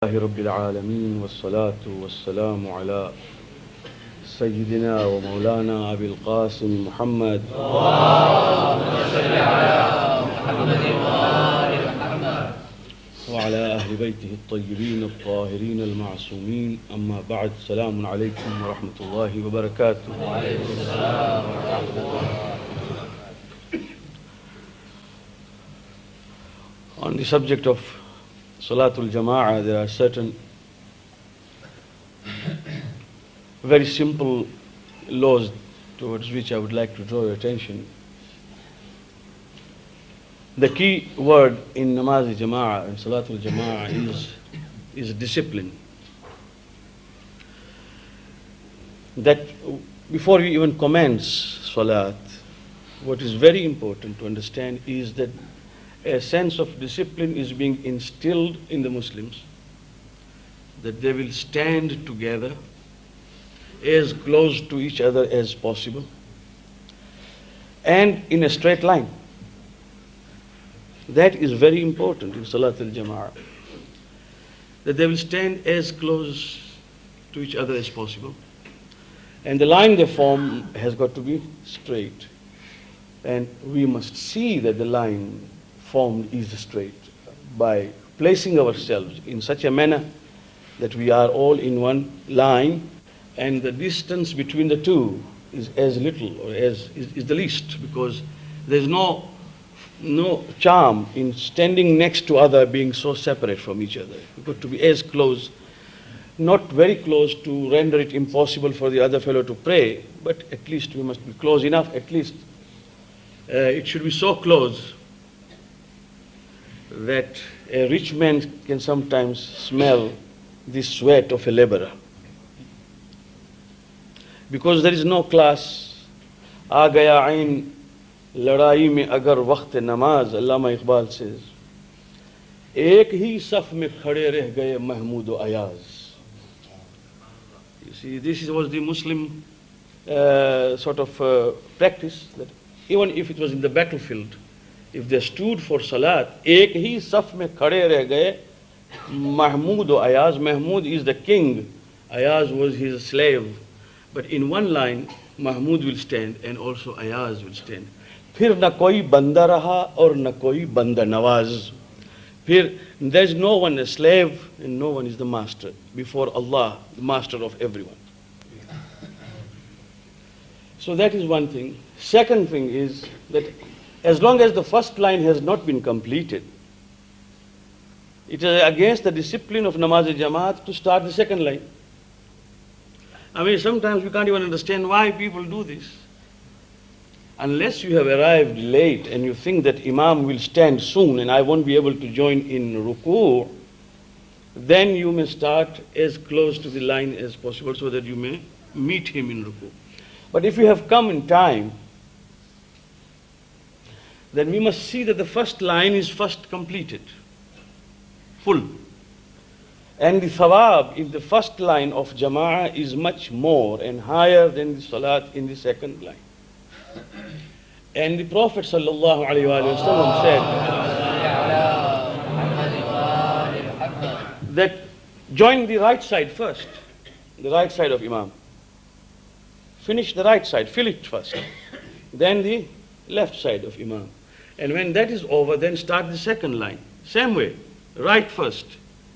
لله رب العالمين والصلاة والسلام على سيدنا ومولانا أبي القاسم محمد وعلى أهل بيته الطيبين الطاهرين المعصومين. أما بعد، السلام عليكم ورحمة الله وبركاته. وعليكم السلام ورحمة الله. On the subject of Salatul Jama'ah, there are certain very simple laws towards which I would like to draw your attention. The key word in Namaz Jama'ah and Salatul Jama'ah is discipline. That before we even commence Salat, what is very important to understand is that a sense of discipline is being instilled in the Muslims, that they will stand together as close to each other as possible and in a straight line. That is very important in Salat al-Jama'ah, that they will stand as close to each other as possible, and the line they form has got to be straight, and we must see that the line formed is straight by placing ourselves in such a manner that we are all in one line, and the distance between the two is as little or is the least, because there is no charm in standing next to other being so separate from each other. We've got to be as close, not very close to render it impossible for the other fellow to pray, but at least we must be close enough. At least it should be so close that a rich man can sometimes smell the sweat of a laborer, because there is no class. आ गया आइन लड़ाई में अगर वक्त नमाज, अल्लामा Iqbal says, एक ही सफ में खड़े रह गए महमूद व Ayaz. You see, this was the Muslim sort of practice, that even if it was in the battlefield, if they stood for salat, एक ही सफ में खड़े रह गए महमूद व Ayaz. Mahmud is the king, Ayaz was his slave, but in one line Mahmud will stand and also Ayaz will stand. फिर न कोई बंदा रहा और न कोई बंदा नवाज. फिर there is no one a slave and no one is the master before Allah, the master of everyone. So that is one thing. Second thing is that as long as the first line has not been completed, it is against the discipline of Namaz Jamaat to start the second line. I mean, sometimes we can't even understand why people do this. Unless you have arrived late and you think that Imam will stand soon and I won't be able to join in ruku', then you may start as close to the line as possible so that you may meet him in ruku'. But if you have come in time, then we must see that the first line is first completed, full. And the thawab in the first line of Jama'ah is much more and higher than the salat in the second line. And the Prophet sallallahu alaihi wasallam said that join the right side first, the right side of Imam. Finish the right side, fill it first, then the left side of Imam. And when that is over, then start the second line. Same way, right first,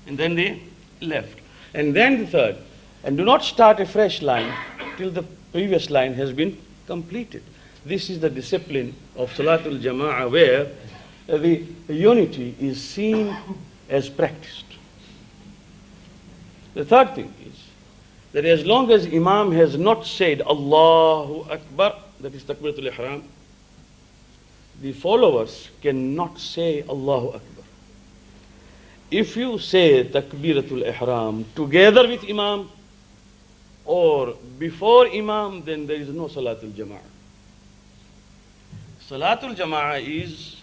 and then the left, and then the third. And do not start a fresh line till the previous line has been completed. This is the discipline of Salatul Jama'ah, where the unity is seen as practiced. The third thing is that as long as Imam has not said Allahu Akbar, that is Takbiratul Ihram, the followers cannot say Allahu Akbar. If you say Takbiratul Ihram together with Imam or before Imam, then there is no Salatul Jama'ah. Salatul Jama'ah is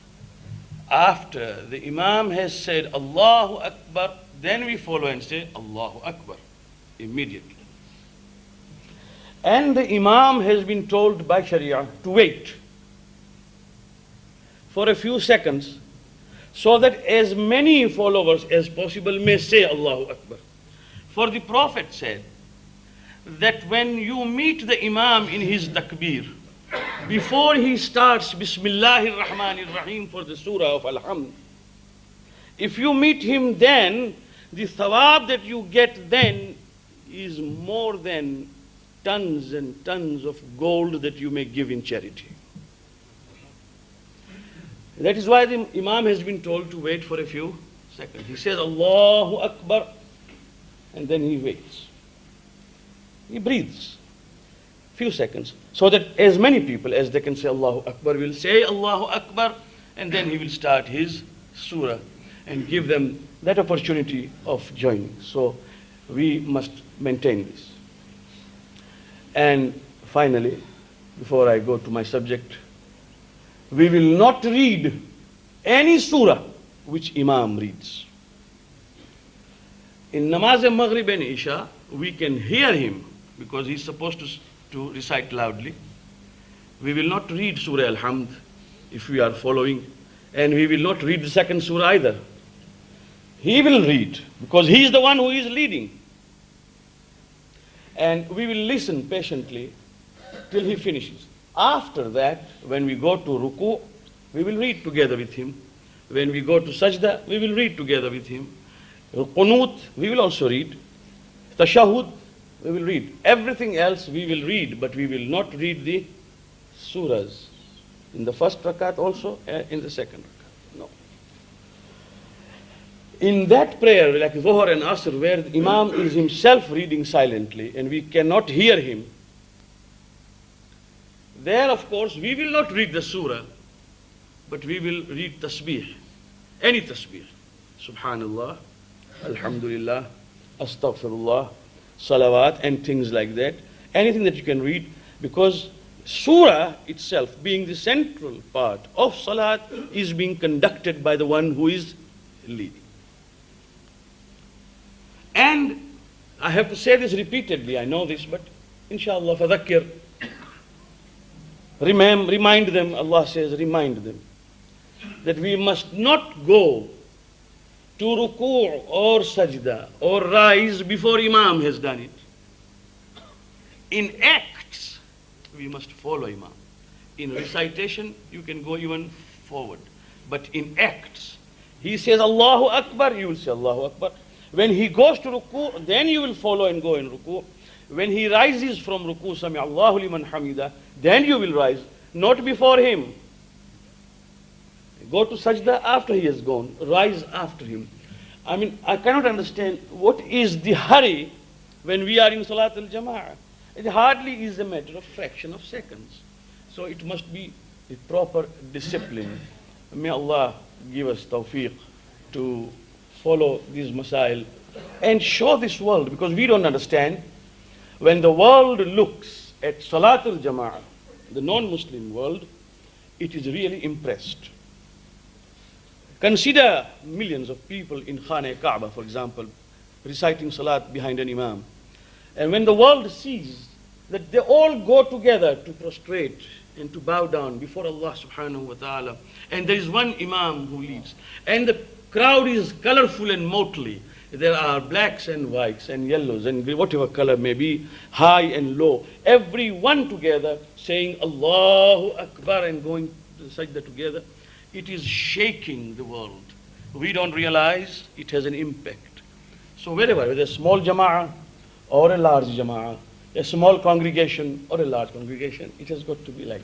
after the Imam has said Allahu Akbar, then we follow and say Allahu Akbar immediately. And the Imam has been told by Sharia to wait for a few seconds so that as many followers as possible may say Allahu Akbar. For the Prophet said that when you meet the Imam in his takbir, before he starts Bismillahir Rahmanir Rahim for the surah of Al-Hamd, if you meet him then, the thawab that you get then is more than tons and tons of gold that you may give in charity. That is why the Imam has been told to wait for a few seconds. He says Allahu Akbar and then he waits. He breathes few seconds so that as many people as they can say Allahu Akbar will say Allahu Akbar, and then he will start his surah and give them that opportunity of joining. So we must maintain this. And finally, before I go to my subject, we will not read any surah which Imam reads. In Namaz al-Maghrib and Isha, we can hear him because he's supposed to recite loudly. We will not read Surah Al-Hamd if we are following, and we will not read the second surah either. He will read because he is the one who is leading. And we will listen patiently till he finishes. After that, when we go to ruku, we will read together with him. When we go to sajda, we will read together with him. Qunut, we will also read. Tashahud, we will read. Everything else we will read, but we will not read the surahs. In the first rakat also, in the second rakat. No. In that prayer, like Dhuhr and Asr, where the Imam is himself reading silently and we cannot hear him, there, of course, we will not read the surah, but we will read tasbih, any tasbih. Subhanallah, Alhamdulillah, Astaghfirullah, Salawat, and things like that. Anything that you can read, because surah itself, being the central part of Salat, is being conducted by the one who is leading. And I have to say this repeatedly, I know this, but inshallah, fadhakkir, remind them, Allah says, remind them that we must not go to ruku' or sajda or rise before Imam has done it. In acts, we must follow Imam. In recitation, you can go even forward. But in acts, he says Allahu Akbar, you will say Allahu Akbar. When he goes to ruku', then you will follow and go in ruku'. When he rises from ruku', Sami Allahu liman hamida, then you will rise, not before him. Go to sajda after he has gone, rise after him. I mean, I cannot understand what is the hurry when we are in Salat al-Jama'ah. It hardly is a matter of fraction of seconds. So it must be the proper discipline. May Allah give us tawfiq to follow these masail and show this world, because we don't understand. When the world looks at Salatul Jama'ah, the non-Muslim world, it is really impressed. Consider millions of people in Khane Kaaba, for example, reciting Salat behind an Imam. And when the world sees that they all go together to prostrate and to bow down before Allah subhanahu wa ta'ala, and there is one Imam who leads, and the crowd is colorful and motley. There are blacks and whites and yellows and whatever color may be, high and low. Everyone together saying Allahu Akbar and going to the sajda together. It is shaking the world. We don't realize it has an impact. So wherever, whether a small jama'ah or a large jama'ah, a small congregation or a large congregation, it has got to be like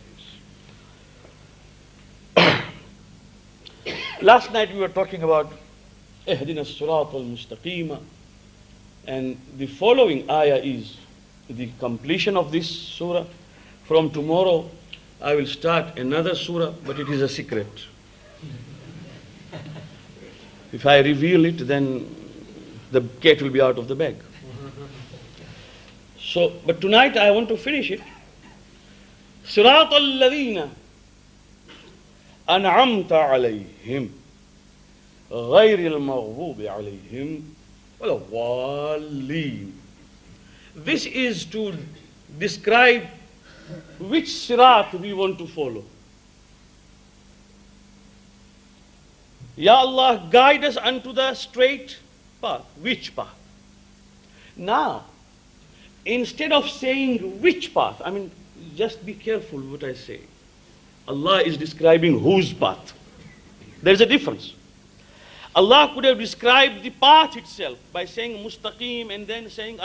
this. Last night we were talking about Ihdina as-sirat al-mustaqima, and the following ayah is the completion of this surah. From tomorrow I will start another surah, but it is a secret. If I reveal it, then the cat will be out of the bag. So, but tonight I want to finish it. Sirat al-ladhina an'amta alayhim غير المغضوب عليهم ولا الضالين. This is to describe which sirat we want to follow. Ya Allah, guide us unto the straight path. Which path? Now, instead of saying which path, I mean, just be careful what I say. Allah is describing whose path. There's a difference. Allah could have described the path itself by saying mustaqim and then saying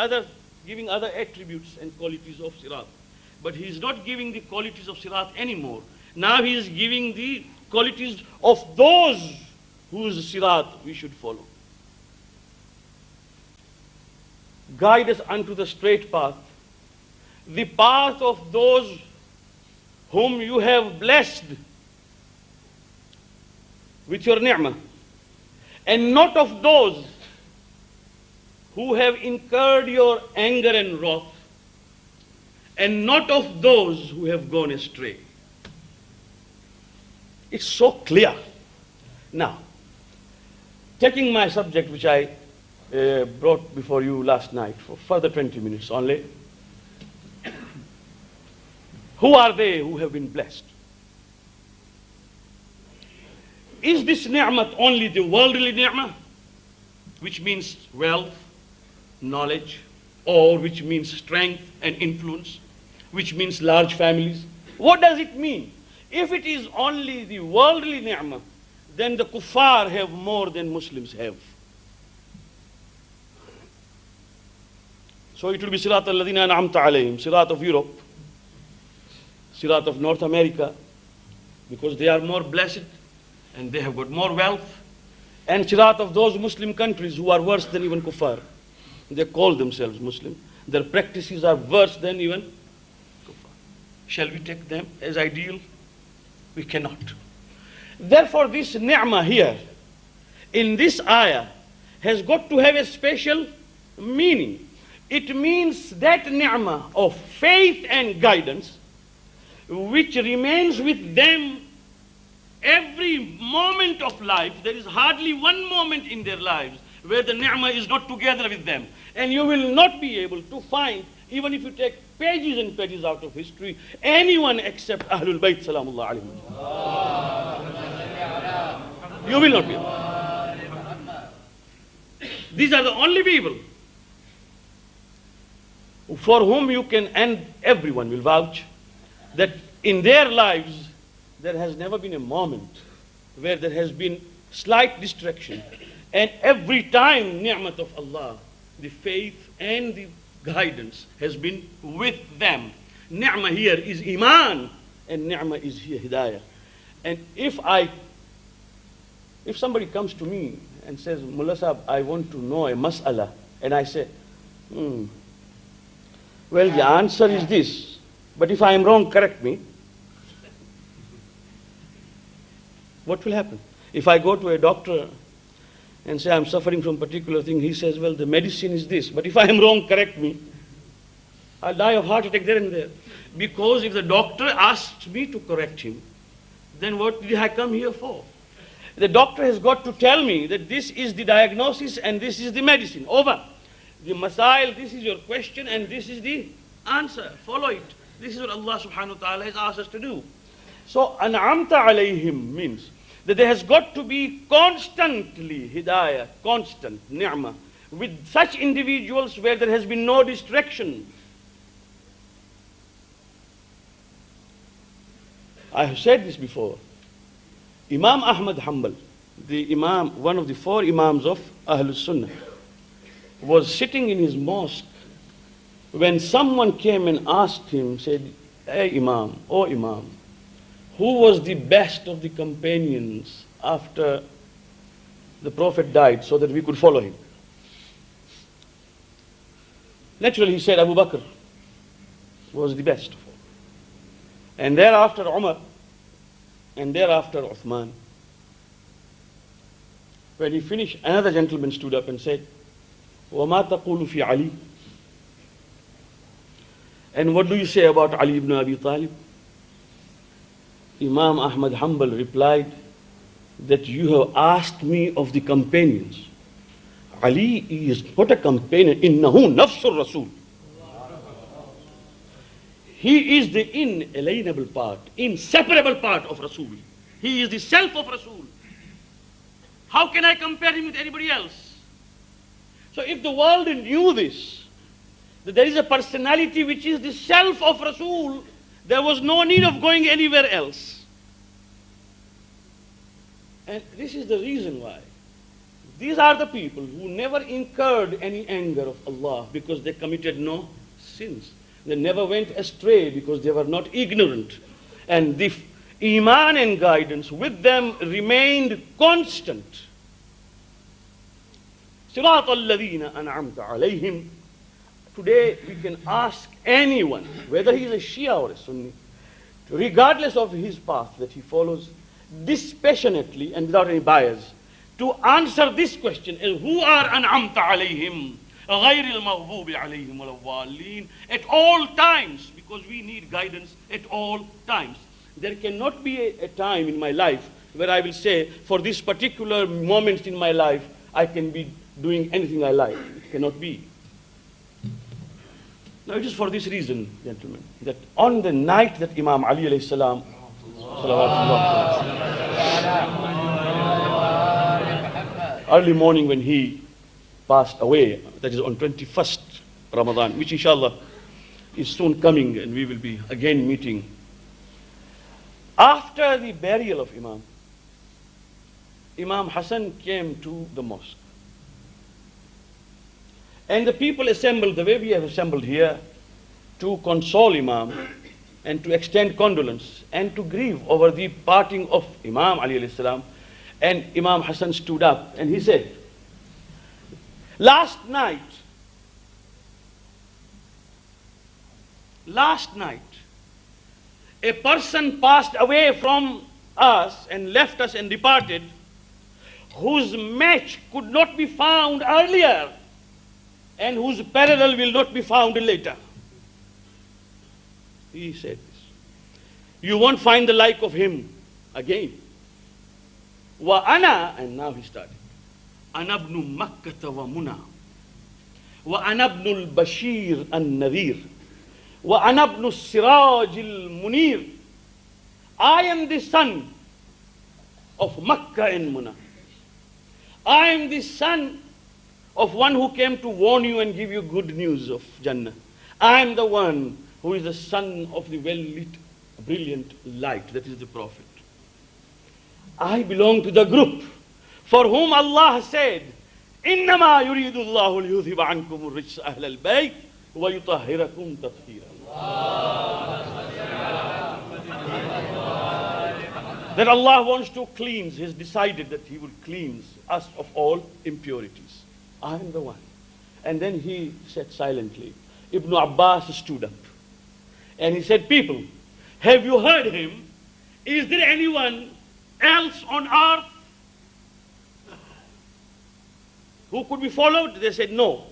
giving other attributes and qualities of sirat. But he is not giving the qualities of sirat anymore. Now he is giving the qualities of those whose sirat we should follow. Guide us unto the straight path, the path of those whom you have blessed with your ni'mah, and not of those who have incurred your anger and wrath, and not of those who have gone astray. It's so clear. Now, taking my subject which I brought before you last night for further 20 minutes only, who are they who have been blessed? Is this ni'mat only the worldly ni'mah, which means wealth, knowledge, or which means strength and influence, which means large families? What does it mean? If it is only the worldly ni'mah, then the kuffar have more than Muslims have. So it will be sirat al-ladina an'amta alayhim, sirat of Europe, sirat of North America, because they are more blessed and they have got more wealth, and sirat of those Muslim countries who are worse than even kuffar. They call themselves Muslim. Their practices are worse than even kuffar. Shall we take them as ideal? We cannot. Therefore, this ni'mah here, in this ayah, has got to have a special meaning. It means that ni'mah of faith and guidance, which remains with them every moment of life. There is hardly one moment in their lives where the ni'mah is not together with them. And you will not be able to find, even if you take pages and pages out of history, anyone except Ahlul Bayt Salamullah alayhim. You will not be able. These are the only people for whom you can, and everyone will vouch, that in their lives there has never been a moment where there has been slight distraction. And every time ni'mat of Allah, the faith and the guidance has been with them. Ni'mah here is iman, and ni'mah is here hidayah. And if somebody comes to me and says, Mullah Sahab, I want to know a mas'ala, and I say, well, the answer is this, but if I am wrong, correct me. What will happen? If I go to a doctor and say I'm suffering from a particular thing, he says, well, the medicine is this, but if I am wrong, correct me. I'll die of heart attack there and there. Because if the doctor asks me to correct him, then what did I come here for? The doctor has got to tell me that this is the diagnosis and this is the medicine. Over. The masail, this is your question and this is the answer. Follow it. This is what Allah subhanahu wa ta'ala has asked us to do. So, an'amta alayhim means that there has got to be constantly hidayah, constant ni'mah, with such individuals where there has been no distraction. I have said this before. Imam Ahmad Hanbal, the Imam, one of the four Imams of Ahlul Sunnah, was sitting in his mosque when someone came and asked him, said, hey Imam, oh Imam, who was the best of the companions after the Prophet died so that we could follow him? Naturally, he said Abu Bakr was the best of all. And thereafter Umar, and thereafter Uthman. When he finished, another gentleman stood up and said, وَمَا تَقُولُ فِي عَلِي? And what do you say about Ali ibn Abi Talib? Imam Ahmad Hanbal replied that you have asked me of the companions. Ali is not a companion. Innahu nafsul Rasul. He is the inalienable part, inseparable part of Rasul. He is the self of Rasul. How can I compare him with anybody else? So if the world knew this, that there is a personality which is the self of Rasul, there was no need of going anywhere else. And this is the reason why. These are the people who never incurred any anger of Allah because they committed no sins. They never went astray because they were not ignorant. And the Iman and guidance with them remained constant. صِرَاطَ الَّذِينَ أَنْعَمْتَ عَلَيْهِمْ. Today we can ask anyone, whether he is a Shia or a Sunni, regardless of his path that he follows, dispassionately and without any bias, to answer this question, who are أَنْعَمْتَ عَلَيْهِمْ غَيْرِ الْمَغْضُوبِ عَلَيْهِمْ وَلَا الضَّالِّينَ, at all times, because we need guidance at all times. There cannot be a time in my life where I will say, for this particular moment in my life, I can be doing anything I like. It cannot be. Now it is for this reason, gentlemen, that on the night that Imam Ali alayhi salam, early morning when he passed away, that is on 21st Ramadan, which inshallah is soon coming and we will be again meeting. After the burial of Imam Hassan came to the mosque. And the people assembled the way we have assembled here to console Imam and to extend condolence and to grieve over the parting of Imam Ali alayhi salam. And Imam Hassan stood up and he said, last night, a person passed away from us and left us and departed, whose match could not be found earlier and whose parallel will not be found later. He said this. You won't find the like of him again. Wa ana, and now he started. Ana ibn Makkah wa Muna. Wa ana ibn al-Bashir an-Nadhir. Wa ana ibn al-Siraj al-Munir. I am the son of Makkah and Muna. I am the son of one who came to warn you and give you good news of Jannah. I am the one who is the son of the well-lit, brilliant light, that is the Prophet. I belong to the group for whom Allah said, إِنَّمَا يُرِيدُ اللَّهُ لِيُذْهِبَ عَنْكُمُ الرِّجْسَ أَهْلَ الْبَيْتِ وَيُطَهِّرَكُمْ تَطْهِيرًا. That Allah wants to cleanse, He has decided that He will cleanse us of all impurities. I am the one. And then he said silently, Ibn Abbas stood up and he said, people, have you heard him? Is there anyone else on earth who could be followed? They said, no.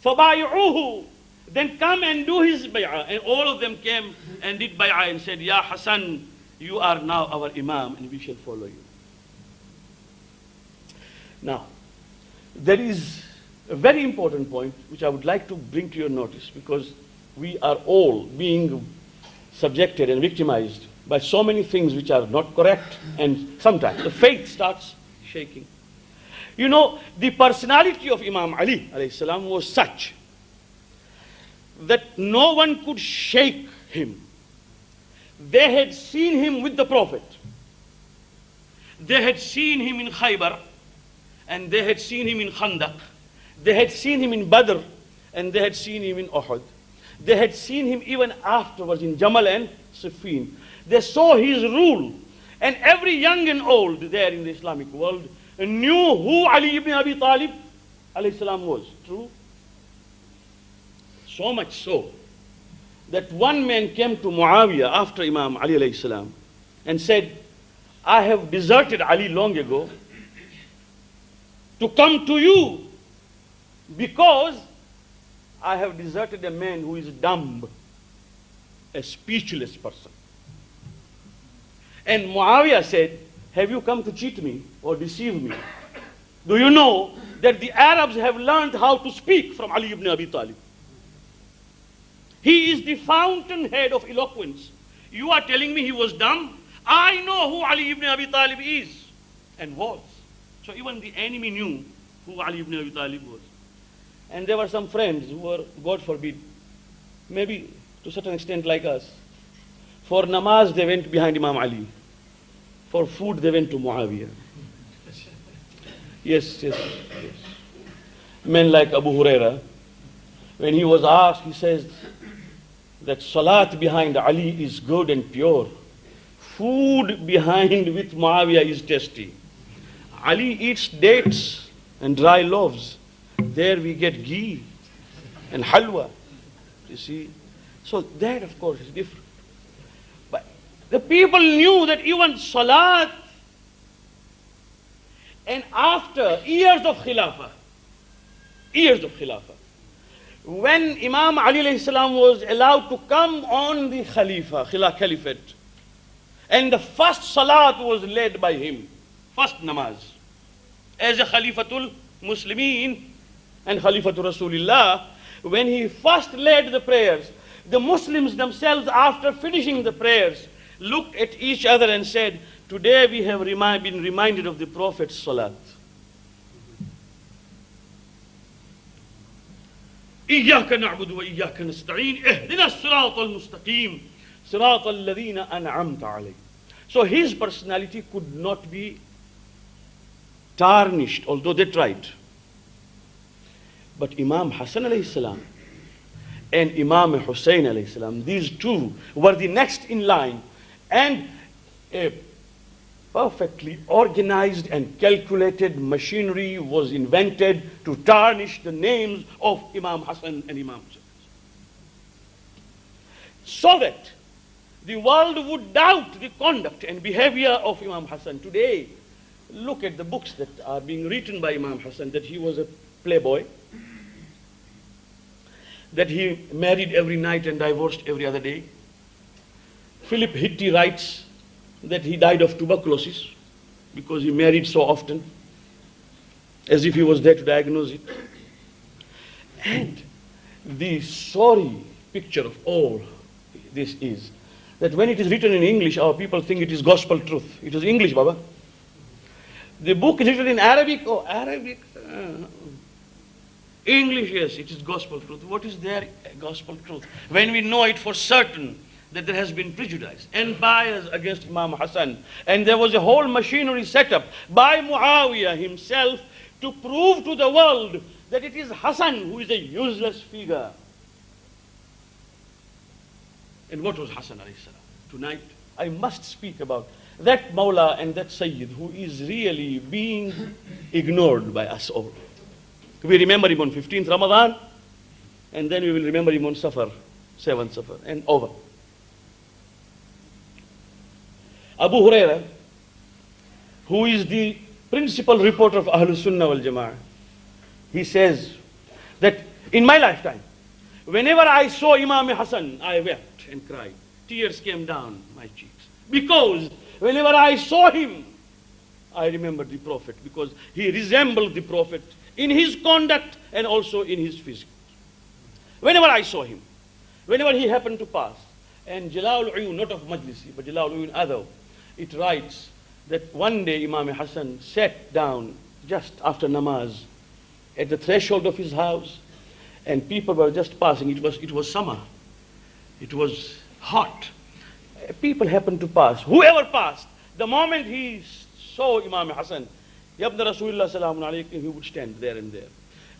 فَبَايِعُوهُ, then come and do his bay'ah. And all of them came and did bay'ah and said, Ya Hassan, you are now our Imam and we shall follow you. Now, there is a very important point which I would like to bring to your notice, because we are all being subjected and victimized by so many things which are not correct, and sometimes the faith starts shaking. You know, the personality of Imam Ali alayhi salam was such that no one could shake him. They had seen him with the Prophet. They had seen him in Khaybar, and they had seen him in Khandaq. They had seen him in Badr, and they had seen him in Uhud. They had seen him even afterwards in Jamal and Siffin. They saw his rule. And every young and old there in the Islamic world knew who Ali ibn Abi Talib alayhi salam was. True? So much so that one man came to Muawiyah after Imam Ali alayhi salam and said, I have deserted Ali long ago to come to you because I have deserted a man who is dumb, a speechless person. And Muawiyah said, have you come to cheat me or deceive me? Do you know that the Arabs have learned how to speak from Ali ibn Abi Talib? He is the fountainhead of eloquence. You are telling me he was dumb? I know who Ali ibn Abi Talib is and was. So even the enemy knew who Ali ibn Abi Talib was. And there were some friends who were, God forbid, maybe to a certain extent like us. For namaz, they went behind Imam Ali. For food, they went to Muawiyah. Yes. Men like Abu Huraira, when he was asked, he says that salat behind Ali is good and pure. Food behind with Muawiyah is tasty. Ali eats dates and dry loaves. There we get ghee and halwa. You see? So that, of course, is different. But the people knew that even salat, and after years of khilafah, when Imam Ali alayhi salam was allowed to come on the caliphate, and the first salat was led by him, first namaz, as a Khalifatul Muslimin and Khalifatul Rasulillah, when he first led the prayers, the Muslims themselves, after finishing the prayers, looked at each other and said, today we have been reminded of the Prophet's salat. إياك نعبد وإياك نستعين اهدنا الصراط المستقيم صراط الذين أنعمت عليهم. So his personality could not be tarnished, although they tried. But Imam Hassan alayhi salam and Imam Hussein alayhi salam, these two were the next in line, and a perfectly organized and calculated machinery was invented to tarnish the names of Imam Hassan and Imam Hussein, so that the world would doubt the conduct and behavior of Imam Hassan. Today, look at the books that are being written by Imam Hassan, that he was a playboy, that he married every night and divorced every other day. Philip Hitti writes that he died of tuberculosis because he married so often, as if he was there to diagnose it. And the sorry picture of all this is that when it is written in English, our people think it is gospel truth. It is English, Baba. The book is written in Arabic. Oh, Arabic. English, yes, it is gospel truth. What is their gospel truth? When we know it for certain that there has been prejudice and bias against Imam Hassan, and there was a whole machinery set up by Muawiyah himself to prove to the world that it is Hassan who is a useless figure. And what was Hassan alayhi salam? Tonight, I must speak about that Mawla and that Sayyid who is really being ignored by us all. We remember him on 15th Ramadan, and then we will remember him on Safar, 7th Safar, and over. Abu Huraira, who is the principal reporter of Ahlul Sunnah wal Jama'ah, he says that in my lifetime, whenever I saw Imam Hassan, I wept and cried. Tears came down my cheeks. Because whenever I saw him, I remembered the Prophet, because he resembled the Prophet in his conduct and also in his physique. Whenever I saw him, whenever he happened to pass, and Jalal Uyun, not of Majlisi, but Jalal Uyun Adaw, it writes that one day Imam Hassan sat down just after namaz at the threshold of his house, and people were just passing. It was summer. It was hot. People happened to pass. Whoever passed, the moment he saw Imam Hassan, Yabna Rasulullah salamun alaykum, he would stand there and there.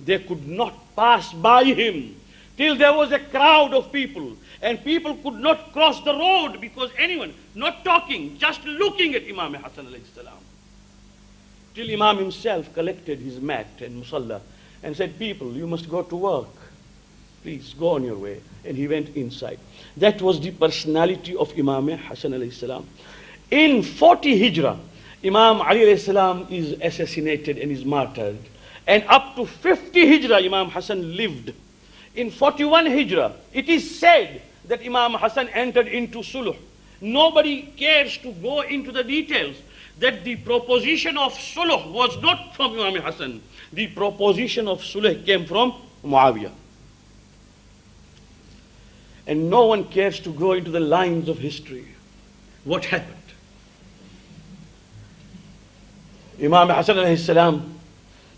They could not pass by him till there was a crowd of people, and people could not cross the road because anyone, not talking, just looking at Imam Hassan alayhi salam. Till Imam himself collected his mat and musalla and said, people, you must go to work. Please go on your way. And he went inside. That was the personality of Imam Hassan alayhi salam. In 40 Hijrah, Imam Ali alayhi salam is assassinated and is martyred. And up to 50 Hijrah, Imam Hassan lived. In 41 Hijrah, it is said that Imam Hassan entered into sulh. Nobody cares to go into the details, that the proposition of sulh was not from Imam Hassan. The proposition of sulh came from Muawiyah. And no one cares to go into the lines of history. What happened? Imam Hassan alayhi salam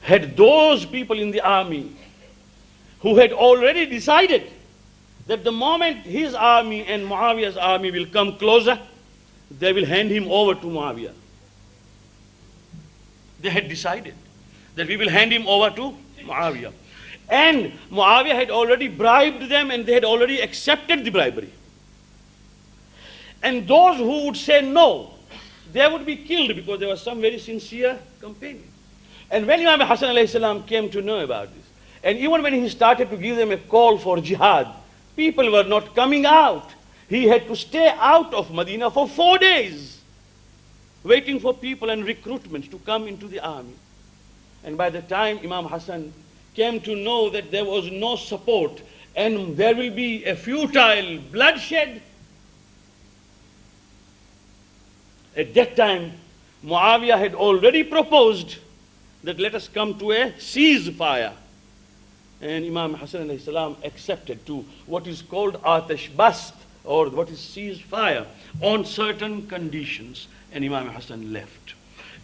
had those people in the army who had already decided that the moment his army and Muawiyah's army will come closer, they will hand him over to Muawiyah. They had decided that we will hand him over to Muawiyah. And Muawiyah had already bribed them and they had already accepted the bribery. And those who would say no, they would be killed because there was some very sincere companion. And when Imam Hassan alayhi salam came to know about this, and even when he started to give them a call for jihad, people were not coming out. He had to stay out of Medina for 4 days, waiting for people and recruitment to come into the army. And by the time Imam Hassan came to know that there was no support and there will be a futile bloodshed, at that time Muawiyah had already proposed that let us come to a ceasefire. And Imam Hassan alayhi salam accepted to what is called Atash Bast, or what is ceasefire, on certain conditions. And Imam Hassan left.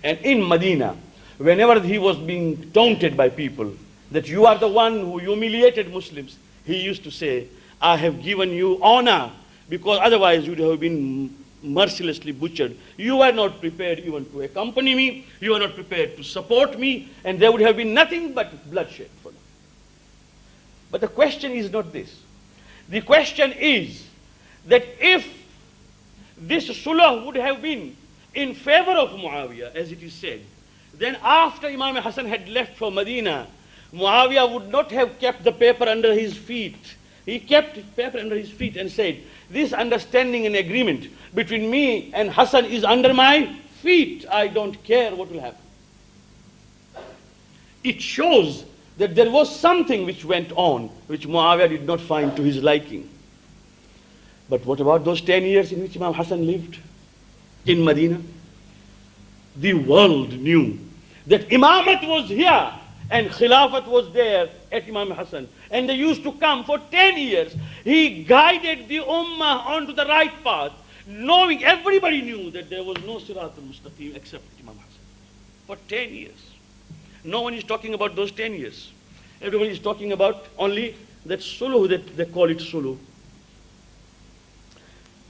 And in Medina, whenever he was being taunted by people that you are the one who humiliated Muslims, he used to say, I have given you honor, because otherwise you would have been mercilessly butchered. You are not prepared even to accompany me, you are not prepared to support me, and there would have been nothing but bloodshed for them. But the question is not this. The question is that if this sulh would have been in favor of Muawiyah, as it is said, then after Imam Hassan had left for Medina, Muawiyah would not have kept the paper under his feet. He kept the paper under his feet and said, this understanding and agreement between me and Hassan is under my feet. I don't care what will happen. It shows that there was something which went on, which Muawiyah did not find to his liking. But what about those 10 years in which Imam Hassan lived in Medina? The world knew that Imamat was here and Khilafat was there at Imam Hassan. And they used to come for 10 years. He guided the Ummah onto the right path, knowing everybody knew that there was no Sirat al-Mustaqim except Imam Hassan. For 10 years. No one is talking about those 10 years. Everybody is talking about only that suluh, that they call it suluh.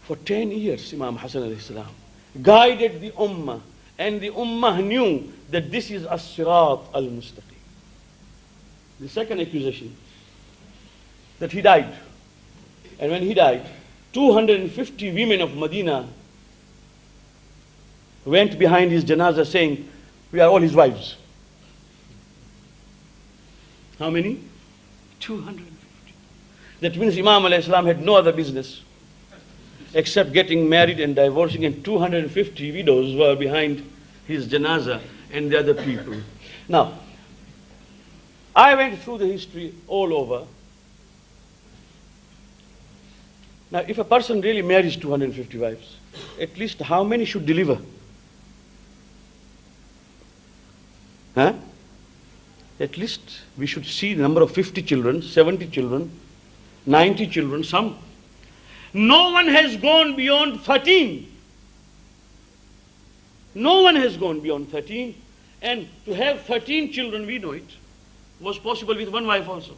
For 10 years, Imam Hassan alayhi salam guided the Ummah, and the Ummah knew that this is as-Sirat al-Mustaqim. The second accusation, that he died. And when he died, 250 women of Medina went behind his janazah saying, we are all his wives. How many? 250. That means Imam alayhi salam had no other business except getting married and divorcing, and 250 widows were behind his janazah and the other people. Now, I went through the history all over. Now, if a person really marries 250 wives, at least how many should deliver? Huh? At least we should see the number of 50 children, 70 children, 90 children, some. No one has gone beyond 13. No one has gone beyond 13. And to have 13 children, we know it, was possible with one wife also.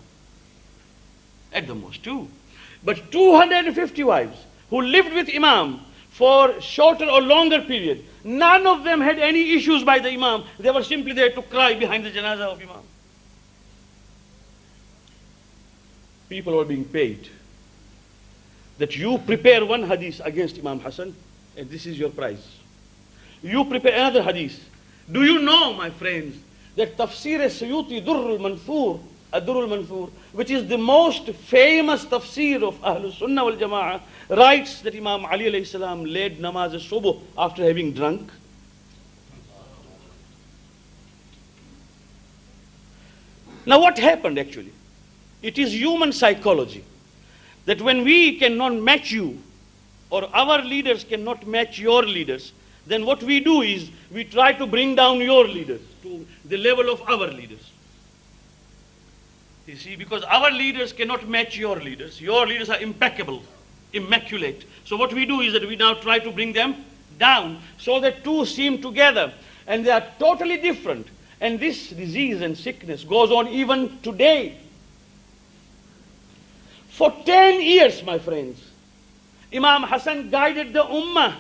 At the most, two. But 250 wives who lived with Imam for shorter or longer period, none of them had any issues by the Imam. They were simply there to cry behind the janazah of Imam. People were being paid that you prepare one hadith against Imam Hassan, and this is your prize. You prepare another hadith. Do you know, my friends, that Tafsir Suyuti Durrul Manfur, Ad-Durrul Manfur, which is the most famous tafsir of Ahlul Sunnah wal Jama'ah, writes that Imam Ali alayhi salam led namaz al-subuh after having drunk? Now what happened actually? It is human psychology that when we cannot match you, or our leaders cannot match your leaders, then what we do is we try to bring down your leaders to the level of our leaders. You see, because our leaders cannot match your leaders. Your leaders are impeccable, immaculate. So what we do is that we now try to bring them down so that two seem together. And they are totally different. And this disease and sickness goes on even today. For 10 years, my friends, Imam Hassan guided the Ummah.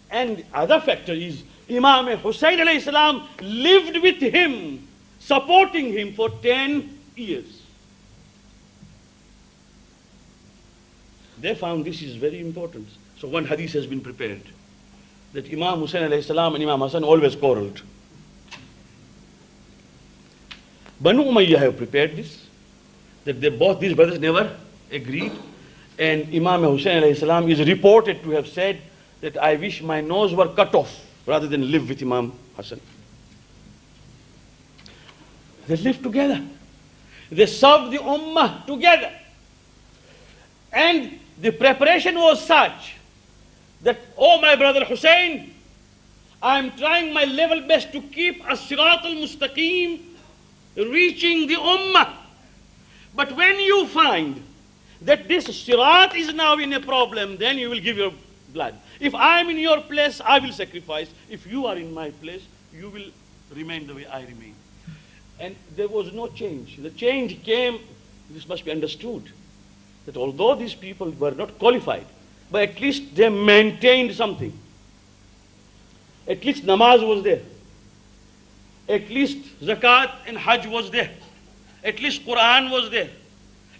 And other factor is Imam Hussain alayhi salam lived with him, supporting him for 10 years. They found this is very important. So one hadith has been prepared, that Imam Hussain alayhi salam and Imam Hassan always quarreled. Banu Umayyah have prepared this, that these brothers never agreed. And Imam Hussain alayhi salam is reported to have said that I wish my nose were cut off rather than live with Imam Hassan. They lived together. They served the Ummah together. And the preparation was such that, oh my brother Hussein, I am trying my level best to keep as-sirat al-mustaqim, reaching the Ummah. But when you find that this sirat is now in a problem, then you will give your blood. If I am in your place, I will sacrifice. If you are in my place, you will remain the way I remain. And there was no change. The change came, this must be understood, that although these people were not qualified, but at least they maintained something. At least namaz was there. At least zakat and hajj was there. At least Quran was there.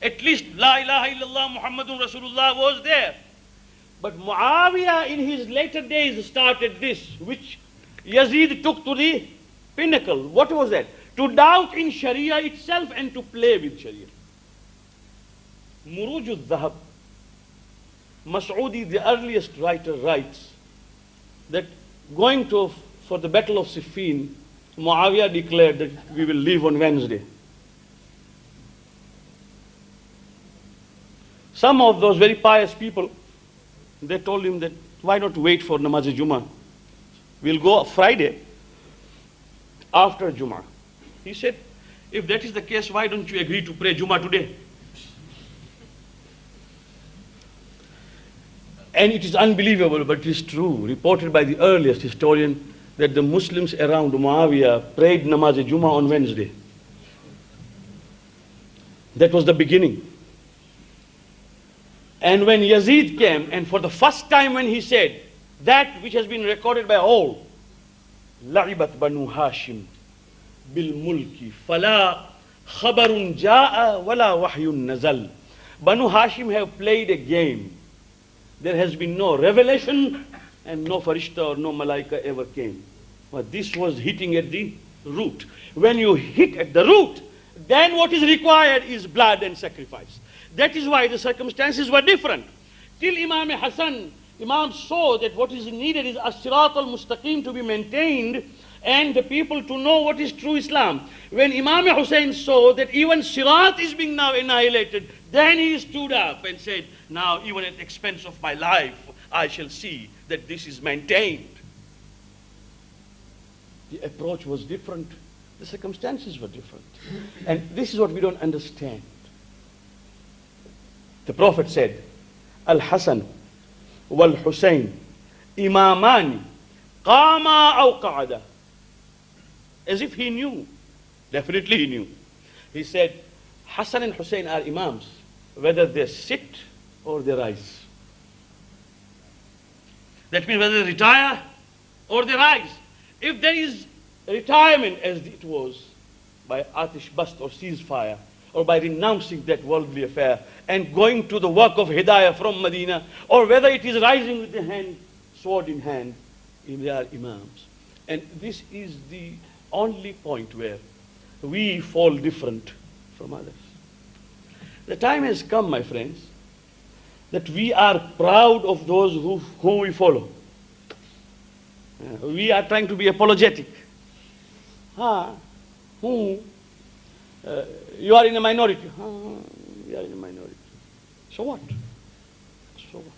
At least La ilaha illallah Muhammadun Rasulullah was there. But Muawiyah in his later days started this, which Yazid took to the pinnacle. What was that? To doubt in Sharia itself and to play with Sharia. Muruj al-Dhahab, Mas'udi, the earliest writer, writes that going for the battle of Siffin, Muawiyah declared that we will leave on Wednesday. Some of those very pious people, they told him that why not wait for Namaz Jummah? We'll go Friday after Jummah. He said, if that is the case, why don't you agree to pray Jummah today? And it is unbelievable, but it is true, reported by the earliest historian, that the Muslims around Muawiyah prayed Namaz Jummah on Wednesday. That was the beginning. And when Yazid came, and for the first time when he said that which has been recorded by all, لعبت بنو هاشم بالملك فلا خبر جاء ولا وحي نزل. Banu Hashim have played a game. There has been no revelation and no farishta or no malaika ever came. But this was hitting at the root. When you hit at the root, then what is required is blood and sacrifice. That is why the circumstances were different. Till Imam Hassan, Imam saw that what is needed is as-sirat al-mustaqim to be maintained and the people to know what is true Islam. When Imam Hussein saw that even sirat is being now annihilated, then he stood up and said, now even at the expense of my life, I shall see that this is maintained. The approach was different. The circumstances were different. And this is what we don't understand. The Prophet said, Al-Hasan wal-Husayn imamani qama aw qa'ada. As if he knew. Definitely he knew. He said, Hassan and Hussein are imams, whether they sit or they rise. That means whether they retire or they rise. If there is retirement, as it was, by Atish Bast or ceasefire, or by renouncing that worldly affair and going to the work of Hidayah from Medina, or whether it is rising with the hand, sword in hand, they are imams. And this is the only point where we fall different from others. The time has come, my friends, that we are proud of those whom we follow. We are trying to be apologetic. You are in a minority. We are in a minority. So what? So what?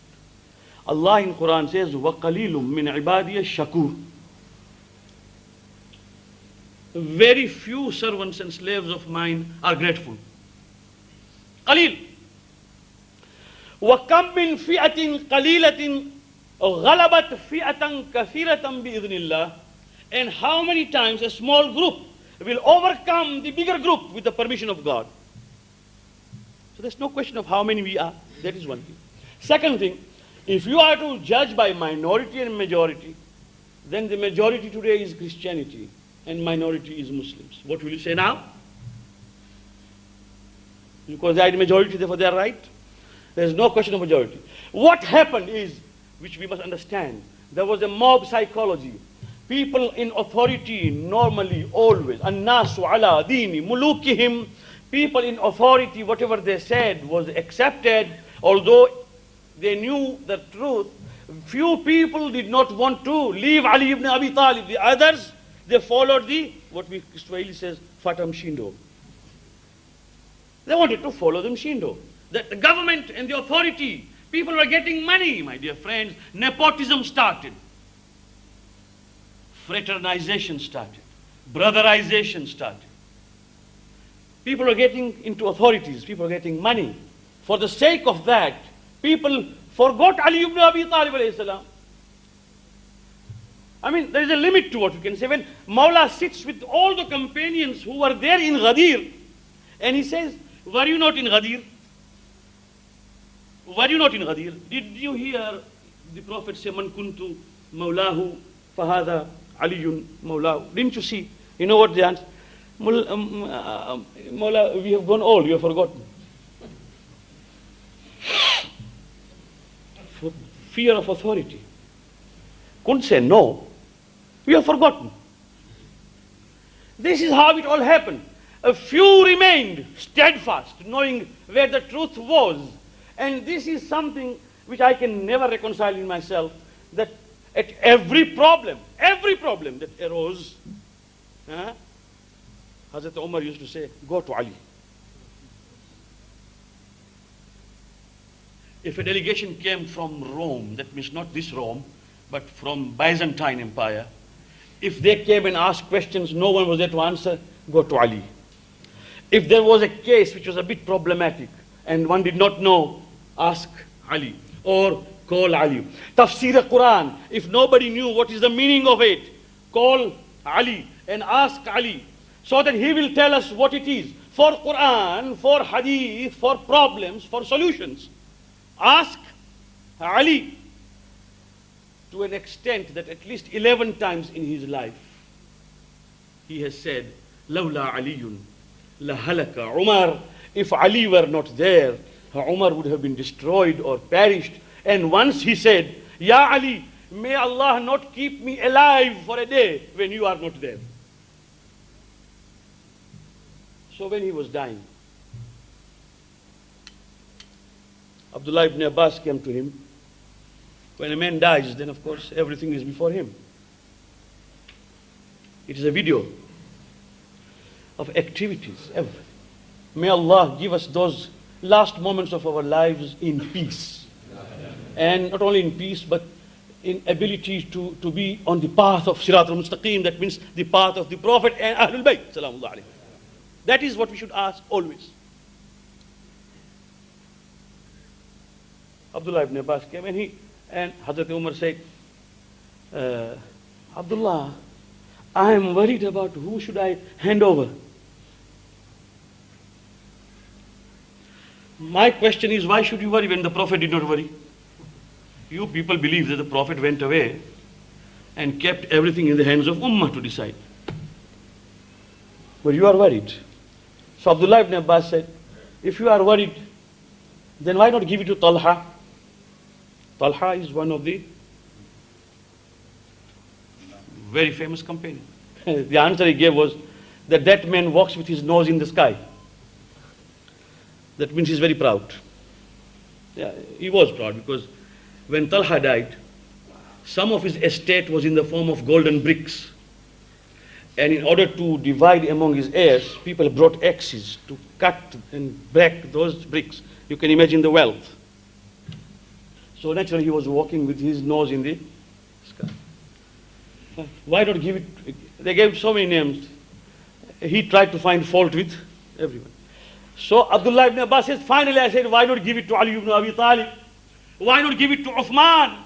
Allah in Quran says, وَقَلِيلٌ مِّنْ عِبَادِيَ الشَّكُورِ. Very few servants and slaves of mine are grateful. قليل. وَكَمْ مِّن فِئَةٍ قَلِيلَةٍ غَلَبَتْ فِئَةً كَثِيرَةً بِإِذْنِ اللَّهِ. And how many times a small group will overcome the bigger group with the permission of God. So there's no question of how many we are. That is one thing. Second thing, if you are to judge by minority and majority, then the majority today is Christianity and minority is Muslims. What will you say now? Because they are the majority, therefore they are right. There is no question of majority. What happened is, which we must understand, there was a mob psychology. People in authority normally always, النَّاسُ عَلَى دِينِ مُلُوكِهِمْ, people in authority, whatever they said was accepted, although they knew the truth. Few people did not want to leave Ali ibn Abi Talib. The others, they followed the, what we Israeli says, Fatam Shindo. They wanted to follow the Shindo. That the government and the authority, people were getting money, my dear friends. Nepotism started. Fraternization started. Brotherization started. People were getting into authorities. People were getting money. For the sake of that, people forgot Ali ibn Abi Talib alayhi salam. I mean, there is a limit to what you can say. When Mawla sits with all the companions who were there in Ghadir, and he says, were you not in Ghadir? Were you not in Ghadir? Did you hear the Prophet say, Man kuntu mawlahu fahada aliyun mawlahu? Didn't you see? You know what the answer? Mawla, we have gone old, you have forgotten. For fear of authority. Couldn't say no. We have forgotten. This is how it all happened. A few remained steadfast, knowing where the truth was. And this is something which I can never reconcile in myself, that at every problem that arose, Hazrat Umar used to say, go to Ali. If a delegation came from Rome, that means not this Rome, but from Byzantine Empire, if they came and asked questions, no one was there to answer, go to Ali. If there was a case which was a bit problematic and one did not know, ask Ali or call Ali. Tafsir al-Quran, if nobody knew what is the meaning of it, call Ali and ask Ali so that he will tell us what it is. For Quran, for Hadith, for problems, for solutions. Ask Ali, to an extent that at least 11 times in his life he has said, Lawla Aliyun lahalaka Umar. If Ali were not there, Umar would have been destroyed or perished. And once he said, Ya Ali, may Allah not keep me alive for a day when you are not there. So when he was dying, Abdullah ibn Abbas came to him. When a man dies, then of course everything is before him. It is a video of activities, everything. May Allah give us those last moments of our lives in peace. And not only in peace, but in ability to be on the path of Sirat al-Mustaqim, that means the path of the Prophet and Ahlul Bayt, salamullah alayhi. That is what we should ask always. Abdullah ibn Abbas came and Hazrat Umar said, Abdullah, I am worried about who should I hand over. My question is, why should you worry when the Prophet did not worry? You people believe that the Prophet went away and kept everything in the hands of Ummah to decide. But you are worried. So Abdullah ibn Abbas said, if you are worried, then why not give it to Talha? Talha is one of the very famous companions. The answer he gave was that that man walks with his nose in the sky. That means he's very proud. Yeah, he was proud because when Talha died, some of his estate was in the form of golden bricks. And in order to divide among his heirs, people brought axes to cut and break those bricks. You can imagine the wealth. So naturally he was walking with his nose in the sky. Why not give it? They gave so many names. He tried to find fault with everyone. So Abdullah ibn Abbas says, finally I said, why not give it to Ali ibn Abi Talib? Why not give it to Uthman?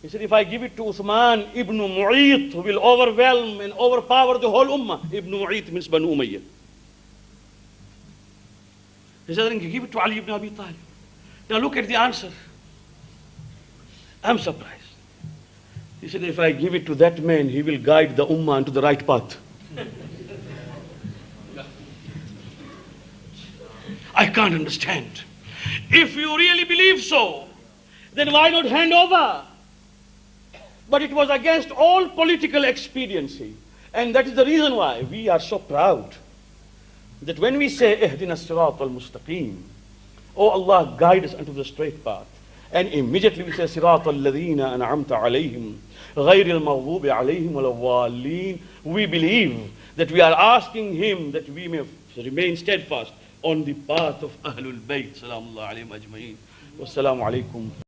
He said, if I give it to Uthman ibn Mu'ayt, who will overwhelm and overpower the whole ummah. Ibn Mu'ayt means Banu Umayyah. He said, then give it to Ali ibn Abi Talib. Now look at the answer. I'm surprised. He said, if I give it to that man, he will guide the ummah into the right path. I can't understand. If you really believe so, then why not hand over? But it was against all political expediency. And that is the reason why we are so proud that when we say, Ihdina as-sirat al-mustaqim, oh Allah, guide us unto the straight path. And immediately we say, Sirat al-ladhina an'amta alayhim, ghayr al-maghdubi alayhim wal-dhalin. We believe that we are asking him that we may remain steadfast on the path of Ahlul Bayt. Salaamullah alayhim ajma'in. Wassalamu alaykum.